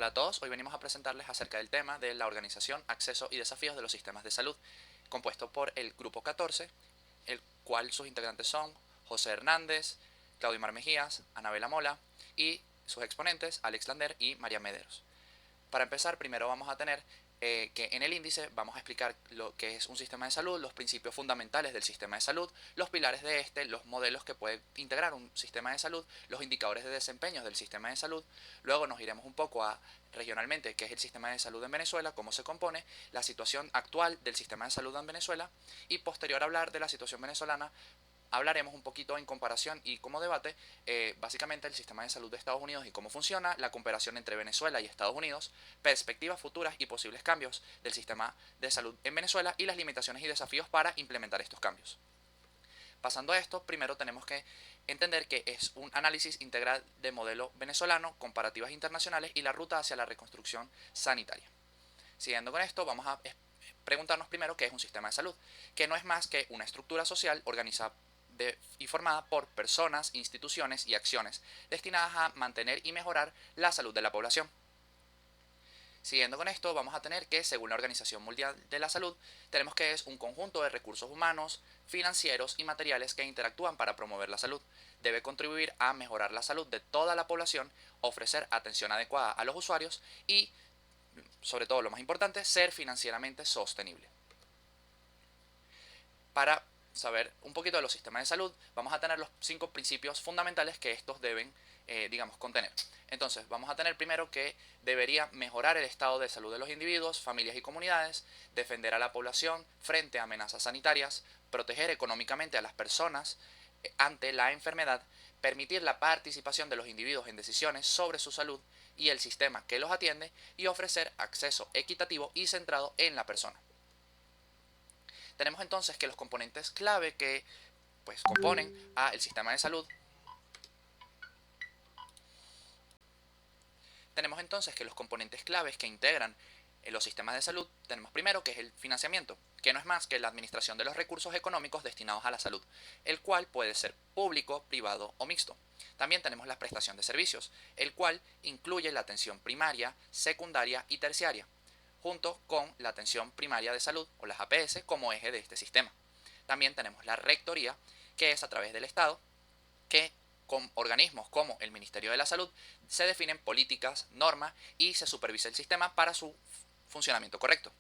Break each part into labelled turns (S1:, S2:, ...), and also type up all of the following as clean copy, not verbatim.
S1: Hola a todos, hoy venimos a presentarles acerca del tema de la organización, acceso y desafíos de los sistemas de salud, compuesto por el Grupo 14, el cual sus integrantes son José Hernández, Claudio Mar Mejías, Anabela Mola y sus exponentes Alex Lander y María Mederos. Para empezar, primero vamos a tener que en el índice vamos a explicar lo que es un sistema de salud, los principios fundamentales del sistema de salud, los pilares de este, los modelos que puede integrar un sistema de salud, los indicadores de desempeño del sistema de salud. Luego nos iremos un poco a regionalmente qué es el sistema de salud en Venezuela, cómo se compone, la situación actual del sistema de salud en Venezuela y posterior a hablar de la situación venezolana hablaremos un poquito en comparación y como debate, básicamente el sistema de salud de Estados Unidos y cómo funciona, la comparación entre Venezuela y Estados Unidos, perspectivas futuras y posibles cambios del sistema de salud en Venezuela y las limitaciones y desafíos para implementar estos cambios. Pasando a esto, primero tenemos que entender que es un análisis integral de modelo venezolano, comparativas internacionales y la ruta hacia la reconstrucción sanitaria. Siguiendo con esto, vamos a preguntarnos primero qué es un sistema de salud, que no es más que una estructura social organizada y formada por personas, instituciones y acciones destinadas a mantener y mejorar la salud de la población. Siguiendo con esto, vamos a tener que, según la Organización Mundial de la Salud, tenemos que es un conjunto de recursos humanos, financieros y materiales que interactúan para promover la salud. Debe contribuir a mejorar la salud de toda la población, ofrecer atención adecuada a los usuarios y, sobre todo lo más importante, ser financieramente sostenible. Para saber un poquito de los sistemas de salud, vamos a tener los 5 principios fundamentales que estos deben, contener. Entonces, vamos a tener primero que debería mejorar el estado de salud de los individuos, familias y comunidades, defender a la población frente a amenazas sanitarias, proteger económicamente a las personas ante la enfermedad, permitir la participación de los individuos en decisiones sobre su salud y el sistema que los atiende y ofrecer acceso equitativo y centrado en la persona. Tenemos entonces que los componentes clave que componen al sistema de salud. Tenemos entonces que los componentes claves que integran los sistemas de salud, tenemos primero que es el financiamiento, que no es más que la administración de los recursos económicos destinados a la salud, el cual puede ser público, privado o mixto. También tenemos la prestación de servicios, el cual incluye la atención primaria, secundaria y terciaria, junto con la atención primaria de salud o las APS como eje de este sistema. También tenemos la rectoría, que es a través del Estado, que con organismos como el Ministerio de la Salud se definen políticas, normas y se supervisa el sistema para su funcionamiento correcto.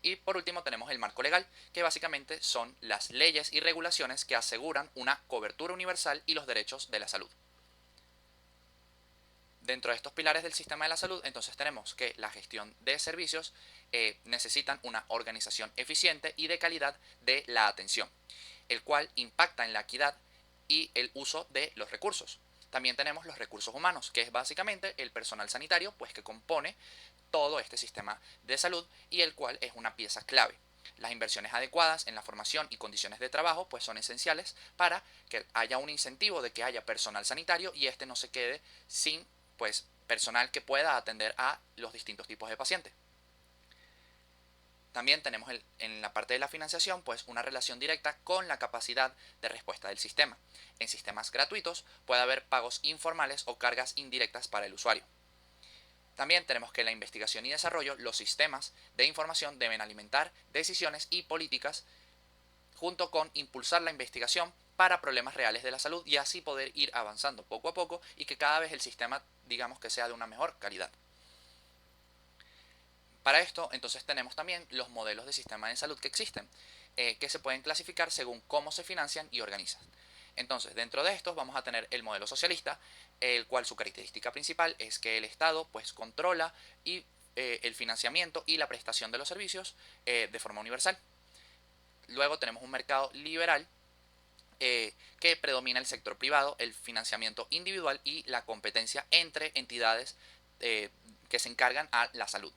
S1: Y por último tenemos el marco legal, que básicamente son las leyes y regulaciones que aseguran una cobertura universal y los derechos de la salud. Dentro de estos pilares del sistema de la salud, entonces tenemos que la gestión de servicios necesitan una organización eficiente y de calidad de la atención, el cual impacta en la equidad y el uso de los recursos. También tenemos los recursos humanos, que es básicamente el personal sanitario, pues que compone todo este sistema de salud y el cual es una pieza clave. Las inversiones adecuadas en la formación y condiciones de trabajo pues son esenciales para que haya un incentivo de que haya personal sanitario y este no se quede sin personal que pueda atender a los distintos tipos de pacientes. También tenemos en la parte de la financiación pues una relación directa con la capacidad de respuesta del sistema. En sistemas gratuitos puede haber pagos informales o cargas indirectas para el usuario. También tenemos que en la investigación y desarrollo los sistemas de información deben alimentar decisiones y políticas junto con impulsar la investigación para problemas reales de la salud y así poder ir avanzando poco a poco y que cada vez el sistema digamos que sea de una mejor calidad. Para esto, entonces tenemos también los modelos de sistema de salud que existen, que se pueden clasificar según cómo se financian y organizan. Entonces, dentro de estos vamos a tener el modelo socialista, el cual su característica principal es que el Estado pues controla y el financiamiento y la prestación de los servicios de forma universal. Luego tenemos un mercado liberal que predomina el sector privado, el financiamiento individual y la competencia entre entidades que se encargan a la salud.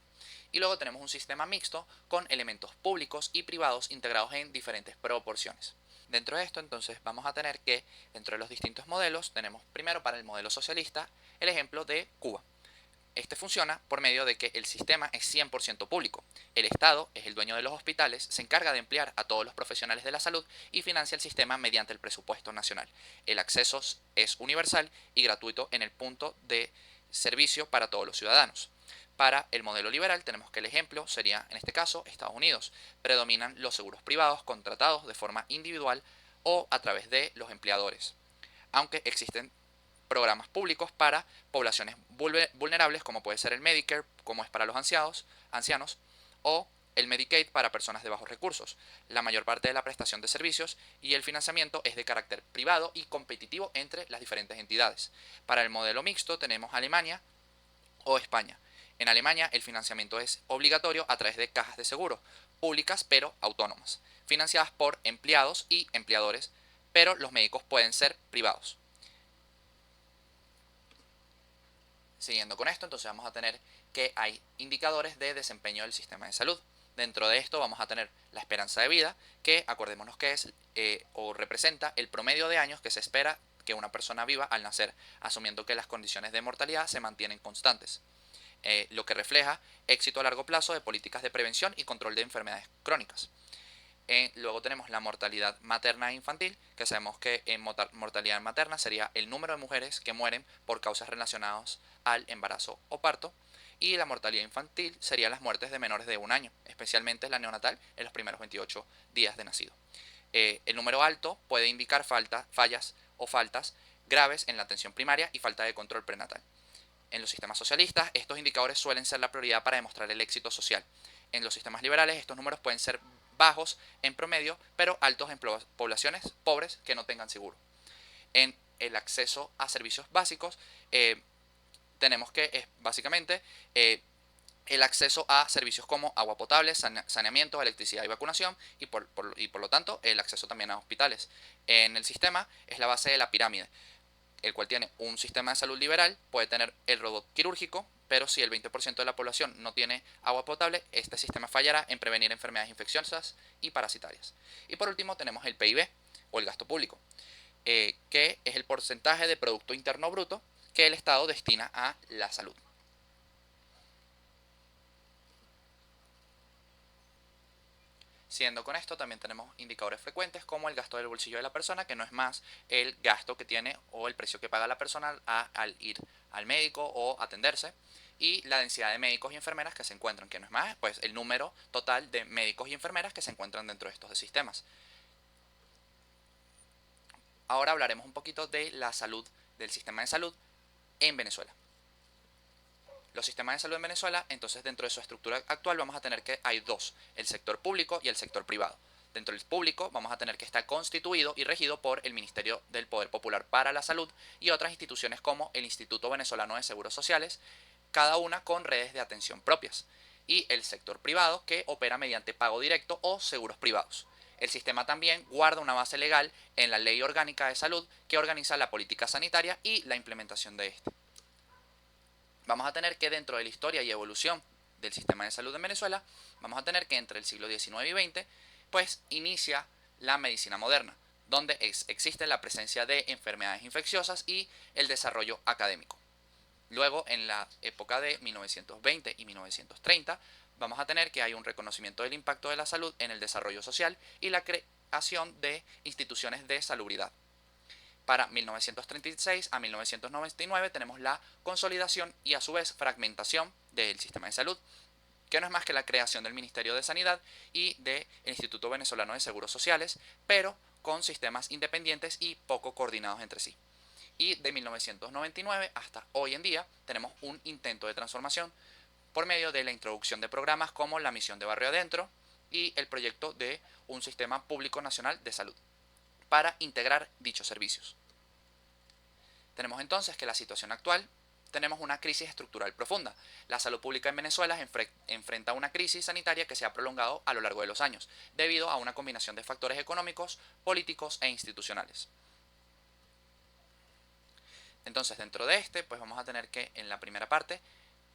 S1: Y luego tenemos un sistema mixto con elementos públicos y privados integrados en diferentes proporciones. Dentro de esto entonces vamos a tener que dentro de los distintos modelos tenemos primero para el modelo socialista el ejemplo de Cuba. Este funciona por medio de que el sistema es 100% público. El Estado es el dueño de los hospitales, se encarga de emplear a todos los profesionales de la salud y financia el sistema mediante el presupuesto nacional. El acceso es universal y gratuito en el punto de servicio para todos los ciudadanos. Para el modelo liberal tenemos que el ejemplo sería, en este caso, Estados Unidos. Predominan los seguros privados contratados de forma individual o a través de los empleadores, aunque existen programas públicos para poblaciones vulnerables, como puede ser el Medicare, como es para los ancianos, o el Medicaid para personas de bajos recursos. La mayor parte de la prestación de servicios y el financiamiento es de carácter privado y competitivo entre las diferentes entidades. Para el modelo mixto tenemos Alemania o España. En Alemania el financiamiento es obligatorio a través de cajas de seguro, públicas pero autónomas, financiadas por empleados y empleadores, pero los médicos pueden ser privados. Siguiendo con esto, entonces vamos a tener que hay indicadores de desempeño del sistema de salud. Dentro de esto vamos a tener la esperanza de vida, que acordémonos que es o representa el promedio de años que se espera que una persona viva al nacer, asumiendo que las condiciones de mortalidad se mantienen constantes. Lo que refleja éxito a largo plazo de políticas de prevención y control de enfermedades crónicas. Luego tenemos la mortalidad materna e infantil, que sabemos que en mortalidad materna sería el número de mujeres que mueren por causas relacionadas al embarazo o parto, y la mortalidad infantil serían las muertes de menores de 1 año, especialmente la neonatal en los primeros 28 días de nacido. El número alto puede indicar fallas o faltas graves en la atención primaria y falta de control prenatal. En los sistemas socialistas, estos indicadores suelen ser la prioridad para demostrar el éxito social. En los sistemas liberales, estos números pueden ser bajos en promedio, pero altos en poblaciones pobres que no tengan seguro. En el acceso a servicios básicos, tenemos que básicamente el acceso a servicios como agua potable, saneamiento, electricidad y vacunación, y por lo tanto el acceso también a hospitales. En el sistema es la base de la pirámide, el cual tiene un sistema de salud liberal, puede tener el robot quirúrgico, pero si el 20% de la población no tiene agua potable, este sistema fallará en prevenir enfermedades infecciosas y parasitarias. Y por último tenemos el PIB, o el gasto público, que es el porcentaje de Producto Interno Bruto que el Estado destina a la salud. Siendo con esto, también tenemos indicadores frecuentes como el gasto del bolsillo de la persona, que no es más el gasto que tiene o el precio que paga la persona al ir al médico o atenderse, y la densidad de médicos y enfermeras que se encuentran, que no es más pues el número total de médicos y enfermeras que se encuentran dentro de estos sistemas. Ahora hablaremos un poquito de la salud, del sistema de salud en Venezuela. Los sistemas de salud en Venezuela, entonces dentro de su estructura actual vamos a tener que hay dos, el sector público y el sector privado. Dentro del público vamos a tener que estar constituido y regido por el Ministerio del Poder Popular para la Salud y otras instituciones como el Instituto Venezolano de Seguros Sociales, cada una con redes de atención propias. Y el sector privado que opera mediante pago directo o seguros privados. El sistema también guarda una base legal en la Ley Orgánica de Salud que organiza la política sanitaria y la implementación de este. Vamos a tener que dentro de la historia y evolución del sistema de salud en Venezuela, vamos a tener que entre el siglo XIX y XX, pues inicia la medicina moderna, donde existe la presencia de enfermedades infecciosas y el desarrollo académico. Luego, en la época de 1920 y 1930, vamos a tener que hay un reconocimiento del impacto de la salud en el desarrollo social y la creación de instituciones de salubridad. Para 1936 a 1999 tenemos la consolidación y a su vez fragmentación del sistema de salud, que no es más que la creación del Ministerio de Sanidad y del Instituto Venezolano de Seguros Sociales, pero con sistemas independientes y poco coordinados entre sí. Y de 1999 hasta hoy en día tenemos un intento de transformación por medio de la introducción de programas como la Misión de Barrio Adentro y el proyecto de un Sistema Público Nacional de Salud para integrar dichos servicios. Tenemos entonces que la situación actual, tenemos una crisis estructural profunda. La salud pública en Venezuela enfrenta una crisis sanitaria que se ha prolongado a lo largo de los años, debido a una combinación de factores económicos, políticos e institucionales. Entonces, dentro de pues vamos a tener que en la primera parte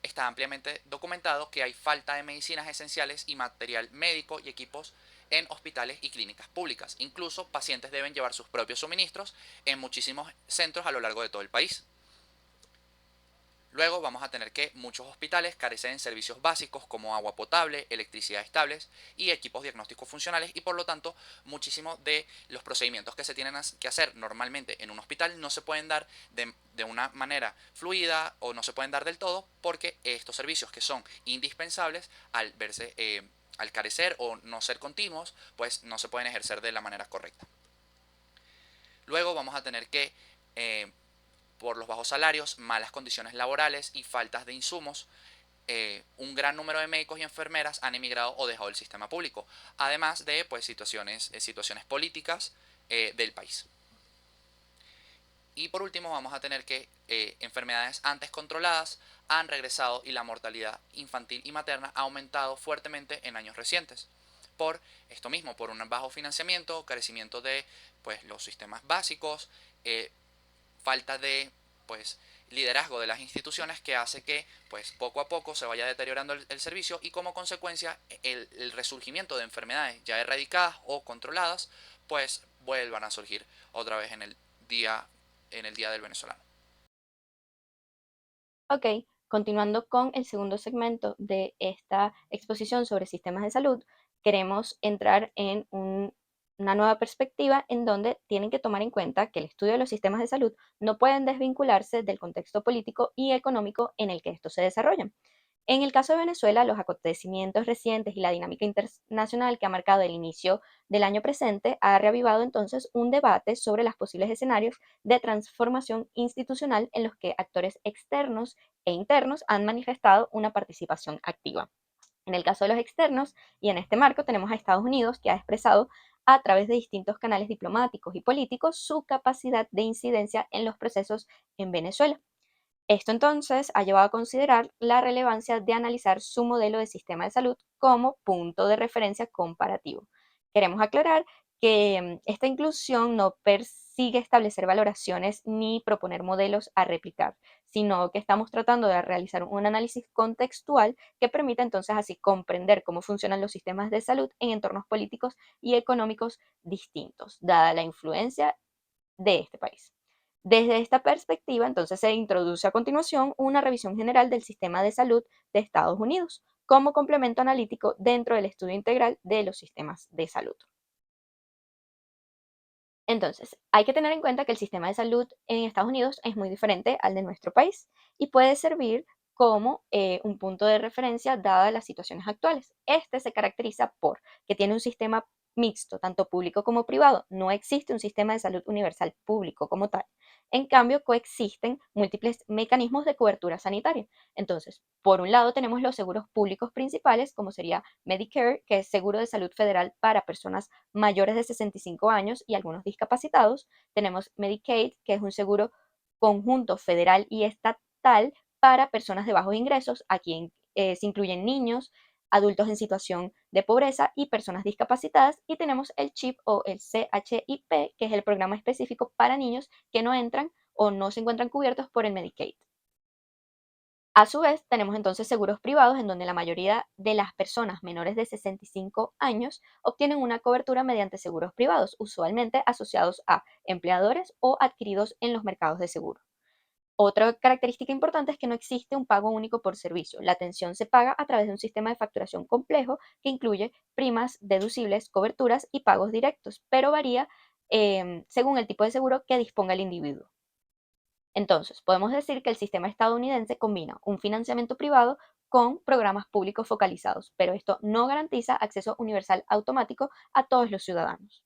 S1: está ampliamente documentado que hay falta de medicinas esenciales y material médico y equipos en hospitales y clínicas públicas. Incluso pacientes deben llevar sus propios suministros en muchísimos centros a lo largo de todo el país. Luego vamos a tener que muchos hospitales carecen de servicios básicos como agua potable, electricidad estables y equipos diagnósticos funcionales, y por lo tanto muchísimos de los procedimientos que se tienen que hacer normalmente en un hospital no se pueden dar de una manera fluida o no se pueden dar del todo, porque estos servicios que son indispensables al verse al carecer o no ser continuos, pues no se pueden ejercer de la manera correcta. Luego vamos a tener que por los bajos salarios, malas condiciones laborales y faltas de insumos, un gran número de médicos y enfermeras han emigrado o dejado el sistema público, además de pues, situaciones políticas del país. Y por último vamos a tener que enfermedades antes controladas han regresado y la mortalidad infantil y materna ha aumentado fuertemente en años recientes. Por esto mismo, por un bajo financiamiento, carecimiento de pues, los sistemas básicos, falta de pues, liderazgo de las instituciones, que hace que pues, poco a poco se vaya deteriorando el servicio, y como consecuencia el resurgimiento de enfermedades ya erradicadas o controladas pues vuelvan a surgir otra vez día, en el día del venezolano.
S2: Ok, continuando con el segundo segmento de esta exposición sobre sistemas de salud, queremos entrar en una nueva perspectiva en donde tienen que tomar en cuenta que el estudio de los sistemas de salud no pueden desvincularse del contexto político y económico en el que estos se desarrollan. En el caso de Venezuela, los acontecimientos recientes y la dinámica internacional que ha marcado el inicio del año presente ha reavivado entonces un debate sobre los posibles escenarios de transformación institucional en los que actores externos e internos han manifestado una participación activa. En el caso de los externos, y en este marco tenemos a Estados Unidos, que ha expresado a través de distintos canales diplomáticos y políticos su capacidad de incidencia en los procesos en Venezuela. Esto entonces ha llevado a considerar la relevancia de analizar su modelo de sistema de salud como punto de referencia comparativo. Queremos aclarar que esta inclusión no persigue establecer valoraciones ni proponer modelos a replicar, sino que estamos tratando de realizar un análisis contextual que permita entonces así comprender cómo funcionan los sistemas de salud en entornos políticos y económicos distintos, dada la influencia de este país. Desde esta perspectiva, entonces se introduce a continuación una revisión general del sistema de salud de Estados Unidos como complemento analítico dentro del estudio integral de los sistemas de salud. Entonces, hay que tener en cuenta que el sistema de salud en Estados Unidos es muy diferente al de nuestro país y puede servir como un punto de referencia dadas las situaciones actuales. Este se caracteriza por que tiene un sistema mixto, tanto público como privado. No existe un sistema de salud universal público como tal. En cambio, coexisten múltiples mecanismos de cobertura sanitaria. Entonces, por un lado tenemos los seguros públicos principales, como sería Medicare, que es seguro de salud federal para personas mayores de 65 años y algunos discapacitados. Tenemos Medicaid, que es un seguro conjunto federal y estatal para personas de bajos ingresos. Aquí se incluyen niños, adultos en situación de pobreza y personas discapacitadas. Y tenemos el CHIP o el CHIP, que es el programa específico para niños que no entran o no se encuentran cubiertos por el Medicaid. A su vez, tenemos entonces seguros privados en donde la mayoría de las personas menores de 65 años obtienen una cobertura mediante seguros privados, usualmente asociados a empleadores o adquiridos en los mercados de seguro. Otra característica importante es que no existe un pago único por servicio. La atención se paga a través de un sistema de facturación complejo que incluye primas, deducibles, coberturas y pagos directos, pero varía según el tipo de seguro que disponga el individuo. Entonces, podemos decir que el sistema estadounidense combina un financiamiento privado con programas públicos focalizados, pero esto no garantiza acceso universal automático a todos los ciudadanos.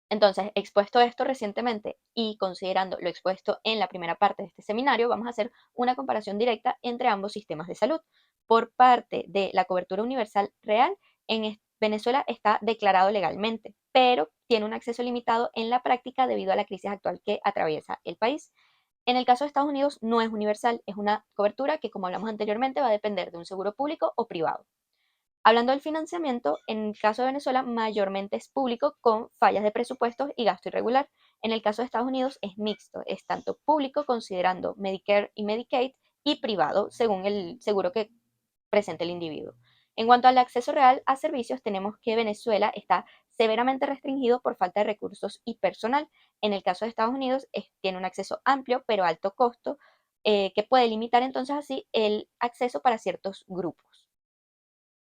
S2: Entonces, expuesto esto recientemente y considerando lo expuesto en la primera parte de este seminario, vamos a hacer una comparación directa entre ambos sistemas de salud. Por parte de la cobertura universal real, en Venezuela está declarado legalmente, pero tiene un acceso limitado en la práctica debido a la crisis actual que atraviesa el país. En el caso de Estados Unidos no es universal, es una cobertura que, como hablamos anteriormente, va a depender de un seguro público o privado. Hablando del financiamiento, en el caso de Venezuela mayormente es público con fallas de presupuestos y gasto irregular. En el caso de Estados Unidos es mixto, es tanto público considerando Medicare y Medicaid y privado según el seguro que presente el individuo. En cuanto al acceso real a servicios, tenemos que Venezuela está severamente restringido por falta de recursos y personal. En el caso de Estados Unidos tiene un acceso amplio pero alto costo que puede limitar entonces así el acceso para ciertos grupos.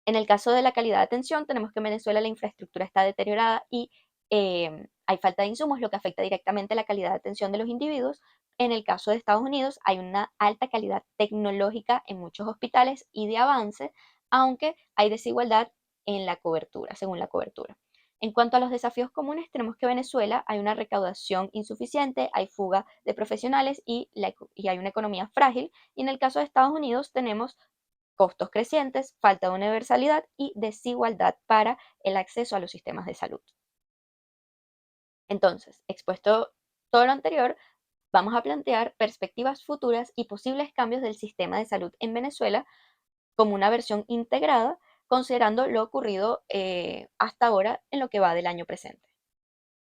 S2: En el caso de la calidad de atención, tenemos que en Venezuela la infraestructura está deteriorada y hay falta de insumos, lo que afecta directamente la calidad de atención de los individuos. En el caso de Estados Unidos, hay una alta calidad tecnológica en muchos hospitales y de avance, aunque hay desigualdad en la cobertura, según la cobertura. En cuanto a los desafíos comunes, tenemos que en Venezuela hay una recaudación insuficiente, hay fuga de profesionales y hay una economía frágil. Y en el caso de Estados Unidos tenemos costos crecientes, falta de universalidad y desigualdad para el acceso a los sistemas de salud. Entonces, expuesto todo lo anterior, vamos a plantear perspectivas futuras y posibles cambios del sistema de salud en Venezuela como una versión integrada, considerando lo ocurrido hasta ahora en lo que va del año presente.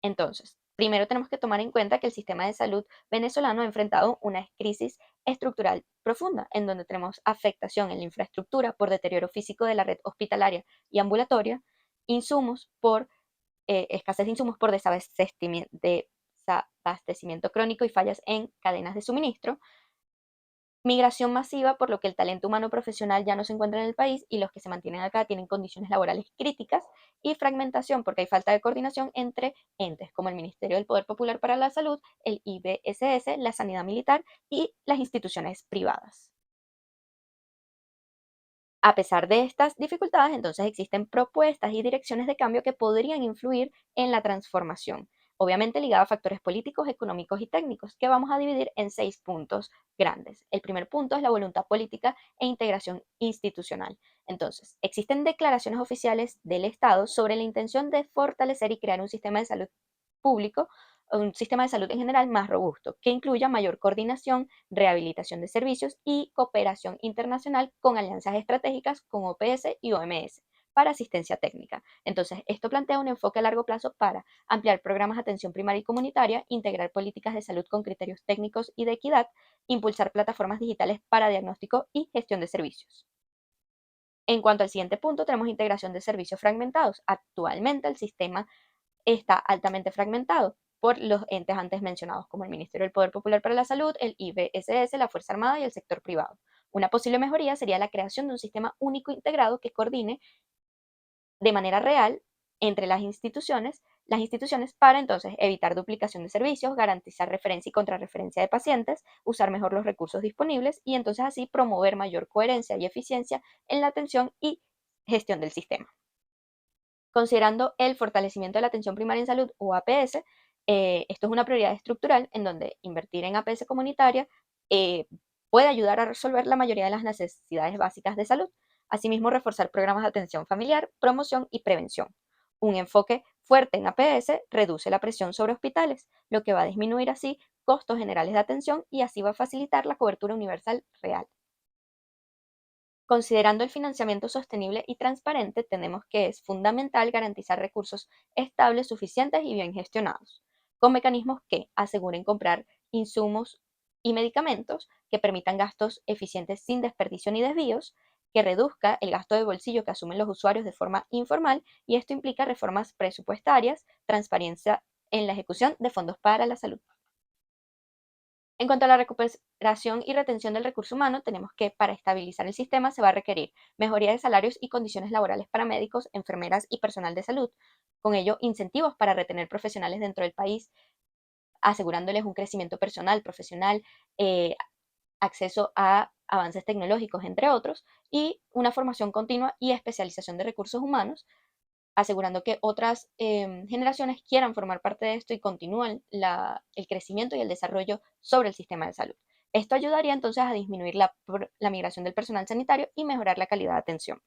S2: Entonces, primero tenemos que tomar en cuenta que el sistema de salud venezolano ha enfrentado una crisis estructural profunda, en donde tenemos afectación en la infraestructura por deterioro físico de la red hospitalaria y ambulatoria, insumos por escasez de insumos por desabastecimiento crónico y fallas en cadenas de suministro, migración masiva, por lo que el talento humano profesional ya no se encuentra en el país y los que se mantienen acá tienen condiciones laborales críticas, y fragmentación, porque hay falta de coordinación entre entes como el Ministerio del Poder Popular para la Salud, el IBSS, la Sanidad Militar y las instituciones privadas. A pesar de estas dificultades, entonces existen propuestas y direcciones de cambio que podrían influir en la transformación, obviamente ligada a factores políticos, económicos y técnicos, que vamos a dividir en 6 puntos grandes. El primer punto es la voluntad política e integración institucional. Entonces, existen declaraciones oficiales del Estado sobre la intención de fortalecer y crear un sistema de salud público, un sistema de salud en general más robusto, que incluya mayor coordinación, rehabilitación de servicios y cooperación internacional con alianzas estratégicas con OPS y OMS para asistencia técnica. Entonces, esto plantea un enfoque a largo plazo para ampliar programas de atención primaria y comunitaria, integrar políticas de salud con criterios técnicos y de equidad, impulsar plataformas digitales para diagnóstico y gestión de servicios. En cuanto al siguiente punto, tenemos integración de servicios fragmentados. Actualmente el sistema está altamente fragmentado por los entes antes mencionados, como el Ministerio del Poder Popular para la Salud, el IBSS, la Fuerza Armada y el sector privado. Una posible mejoría sería la creación de un sistema único integrado que coordine de manera real entre las instituciones para entonces evitar duplicación de servicios, garantizar referencia y contrarreferencia de pacientes, usar mejor los recursos disponibles y entonces así promover mayor coherencia y eficiencia en la atención y gestión del sistema. Considerando el fortalecimiento de la atención primaria en salud o APS, esto es una prioridad estructural en donde invertir en APS comunitaria eh, puede ayudar a resolver la mayoría de las necesidades básicas de salud. Asimismo, reforzar programas de atención familiar, promoción y prevención. Un enfoque fuerte en APS reduce la presión sobre hospitales, lo que va a disminuir así costos generales de atención y así va a facilitar la cobertura universal real. Considerando el financiamiento sostenible y transparente, tenemos que es fundamental garantizar recursos estables, suficientes y bien gestionados, con mecanismos que aseguren comprar insumos y medicamentos, que permitan gastos eficientes sin desperdicio ni desvíos, que reduzca el gasto de bolsillo que asumen los usuarios de forma informal, y esto implica reformas presupuestarias, transparencia en la ejecución de fondos para la salud. En cuanto a la recuperación y retención del recurso humano, tenemos que para estabilizar el sistema se va a requerir mejoría de salarios y condiciones laborales para médicos, enfermeras y personal de salud. Con ello, incentivos para retener profesionales dentro del país, asegurándoles un crecimiento personal, profesional, eh, acceso a avances tecnológicos, entre otros, y una formación continua y especialización de recursos humanos, asegurando que otras generaciones quieran formar parte de esto y continúen el crecimiento y el desarrollo sobre el sistema de salud. Esto ayudaría entonces a disminuir la migración del personal sanitario y mejorar la calidad de atención.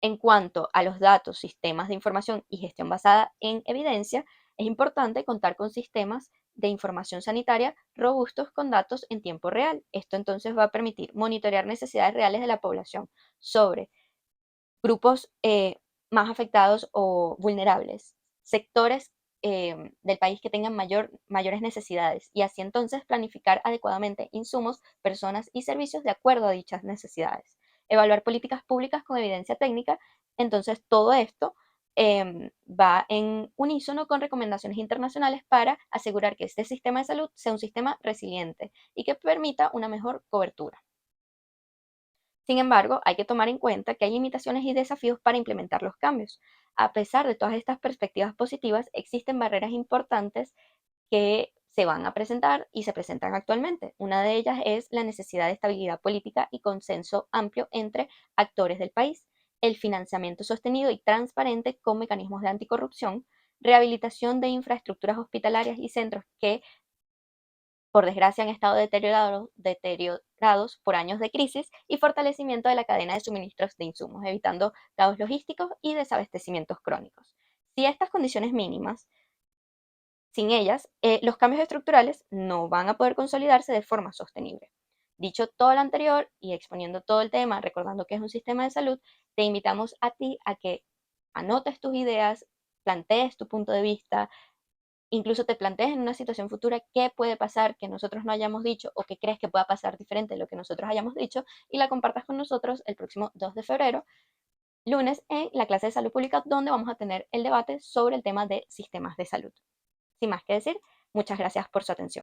S2: En cuanto a los datos, sistemas de información y gestión basada en evidencia, es importante contar con sistemas de información sanitaria robustos con datos en tiempo real. Esto entonces va a permitir monitorear necesidades reales de la población sobre grupos más afectados o vulnerables, sectores del país que tengan mayores necesidades, y así entonces planificar adecuadamente insumos, personas y servicios de acuerdo a dichas necesidades. Evaluar políticas públicas con evidencia técnica. Entonces todo esto va en unísono con recomendaciones internacionales para asegurar que este sistema de salud sea un sistema resiliente y que permita una mejor cobertura. Sin embargo, hay que tomar en cuenta que hay limitaciones y desafíos para implementar los cambios. A pesar de todas estas perspectivas positivas, existen barreras importantes que se van a presentar y se presentan actualmente. Una de ellas es la necesidad de estabilidad política y consenso amplio entre actores del país, el financiamiento sostenido y transparente con mecanismos de anticorrupción, rehabilitación de infraestructuras hospitalarias y centros que, por desgracia, han estado deteriorados por años de crisis y fortalecimiento de la cadena de suministros de insumos, evitando caos logísticos y desabastecimientos crónicos. Si estas condiciones mínimas sin ellas, los cambios estructurales no van a poder consolidarse de forma sostenible. Dicho todo lo anterior y exponiendo todo el tema, recordando que es un sistema de salud, te invitamos a ti a que anotes tus ideas, plantees tu punto de vista, incluso te plantees en una situación futura qué puede pasar que nosotros no hayamos dicho o que crees que pueda pasar diferente de lo que nosotros hayamos dicho y la compartas con nosotros el próximo 2 de febrero, lunes, en la clase de salud pública, donde vamos a tener el debate sobre el tema de sistemas de salud. Sin más que decir, muchas gracias por su atención.